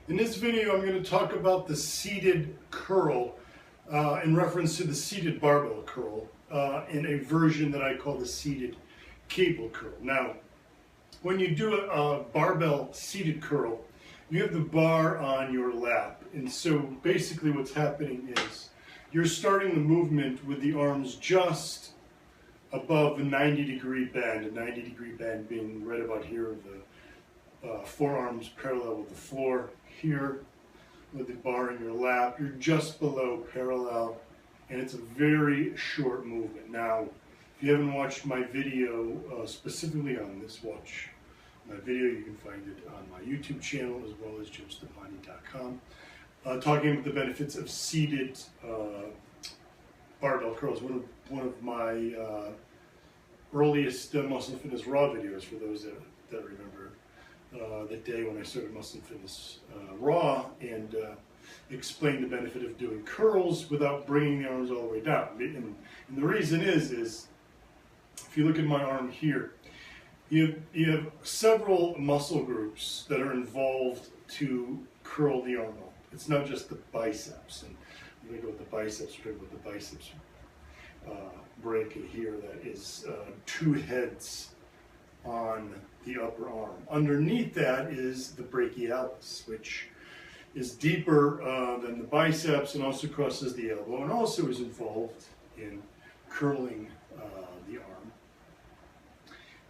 In this video, I'm going to talk about the seated curl in reference to the seated barbell curl in a version that I call the seated cable curl. Now, when you do a barbell seated curl, you have the bar on your lap. And so basically what's happening is you're starting the movement with the arms just above a 90-degree bend, a 90-degree bend being right about here of the forearms parallel with the floor. Here with the bar in your lap, you're just below parallel, and it's a very short movement. Now, if you haven't watched my video specifically on this, watch my video. You can find it on my YouTube channel as well as Stoppani.com, talking about the benefits of seated barbell curls. One of my earliest Muscle Fitness Raw videos, for those that remember the day when I started Muscle Fitness Raw, and explained the benefit of doing curls without bringing the arms all the way down. And the reason is if you look at my arm here, you have several muscle groups that are involved to curl the arm up. It's not just the biceps, and we're going to go with the biceps. We're going to go with the biceps brachia here. That is two heads on the upper arm. Underneath that is the brachialis, which is deeper than the biceps and also crosses the elbow and also is involved in curling the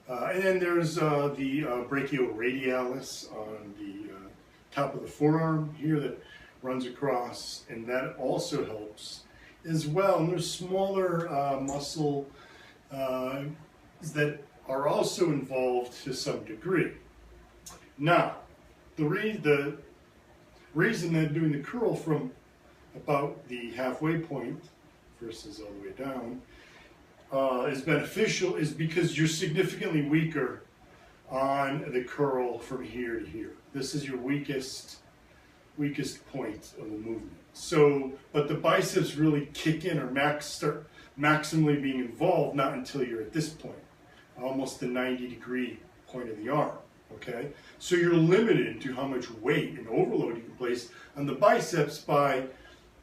arm. And then there's the brachioradialis on the top of the forearm here that runs across, and that also helps as well. And there's smaller muscle that are also involved to some degree. Now, the reason that doing the curl from about the halfway point versus all the way down is beneficial is because you're significantly weaker on the curl from here to here. This is your weakest point of the movement. So, but the biceps really kick in or start maximally being involved not until you're at this point, almost the 90-degree point of the arm, okay? So you're limited to how much weight and overload you can place on the biceps by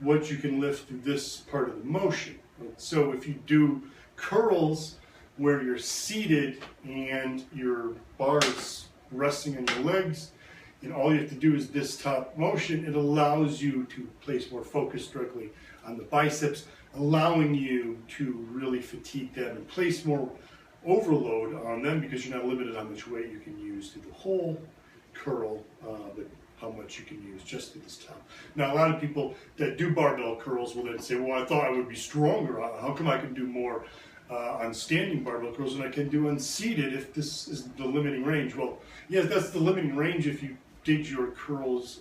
what you can lift through this part of the motion. So if you do curls where you're seated and your bar is resting on your legs, and all you have to do is this top motion, it allows you to place more focus directly on the biceps, allowing you to really fatigue them and place more overload on them because you're not limited how much weight you can use through the whole curl, but how much you can use just through this top. Now, a lot of people that do barbell curls will then say, well, I thought I would be stronger. How come I can do more on standing barbell curls than I can do on seated if this is the limiting range? Well, yes, that's the limiting range if you did your curls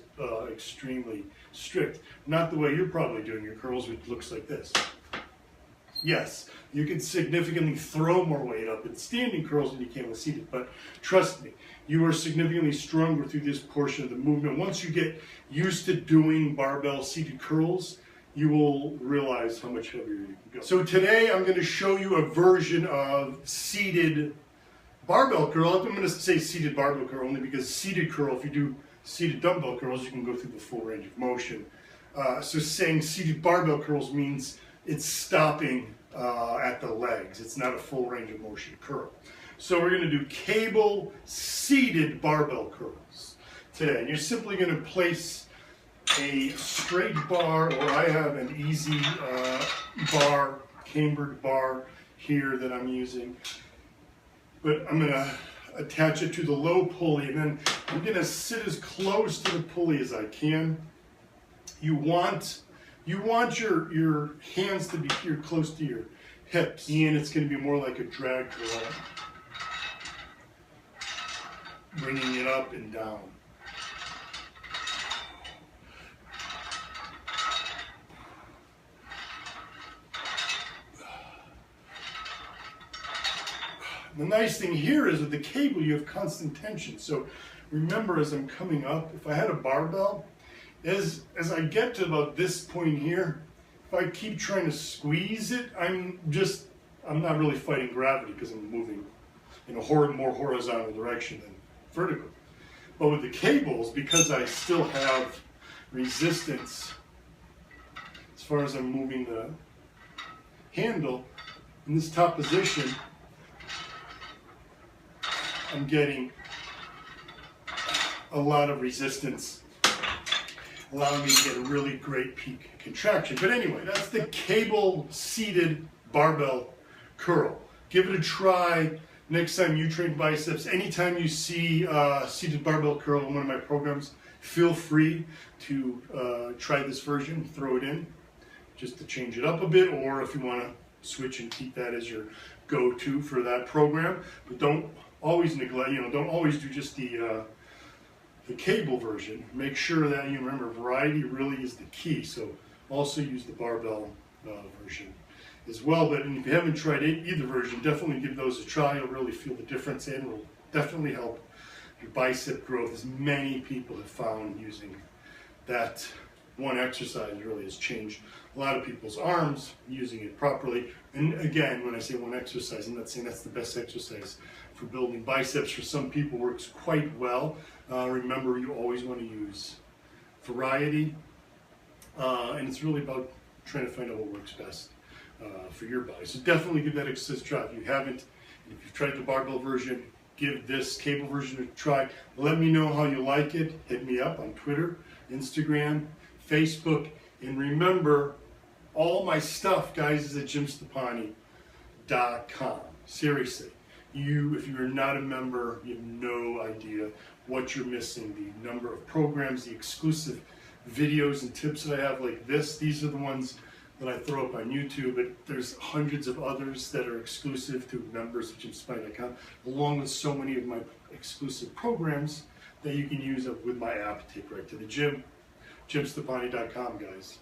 extremely strict. Not the way you're probably doing your curls, which looks like this. Yes, you can significantly throw more weight up in standing curls than you can with seated, but trust me, you are significantly stronger through this portion of the movement. Once you get used to doing barbell seated curls, you will realize how much heavier you can go. So today I'm going to show you a version of seated barbell curl. I'm going to say seated barbell curl only because seated curl, if you do seated dumbbell curls, you can go through the full range of motion. So saying seated barbell curls means it's stopping at the legs. It's not a full range of motion curl. So we're going to do cable seated barbell curls today. And you're simply going to place a straight bar, or I have an easy bar, cambered bar here that I'm using. But I'm going to attach it to the low pulley, and then I'm going to sit as close to the pulley as I can. You want your hands to be here close to your hips, and it's going to be more like a drag curl, bringing it up and down. The nice thing here is with the cable you have constant tension. So remember, as I'm coming up, if I had a barbell, as I get to about this point here, if I keep trying to squeeze it, I'm not really fighting gravity because I'm moving in a more horizontal direction than vertical. But with the cables, because I still have resistance as far as I'm moving the handle, in this top position, I'm getting a lot of resistance, allowing me to get a really great peak contraction. But anyway, that's the cable seated barbell curl. Give it a try next time you train biceps. Anytime you see seated barbell curl in one of my programs, feel free to try this version, throw it in just to change it up a bit, or if you want to switch and keep that as your go-to for that program. But don't always neglect, don't always do just the cable version. Make sure that you remember variety really is the key. So also use the barbell version as well. But if you haven't tried either version, definitely give those a try. You'll really feel the difference, and will definitely help your bicep growth, as many people have found using that one exercise really has changed a lot of people's arms using it properly. And again, when I say one exercise, I'm not saying that's the best exercise for building biceps. For some people, works quite well. Remember, you always want to use variety, and it's really about trying to find out what works best for your body. So definitely give that exercise a try. If you haven't, if you've tried the barbell version, give this cable version a try. Let me know how you like it. Hit me up on Twitter, Instagram, Facebook, and remember, all my stuff, guys, is at jimstoppani.com. Seriously, if you're not a member, you have no idea what you're missing. The number of programs, the exclusive videos and tips that I have like this, these are the ones that I throw up on YouTube, but there's hundreds of others that are exclusive to members of jimstoppani.com, along with so many of my exclusive programs that you can use with my app. Take right to the gym. jimstoppani.com, guys.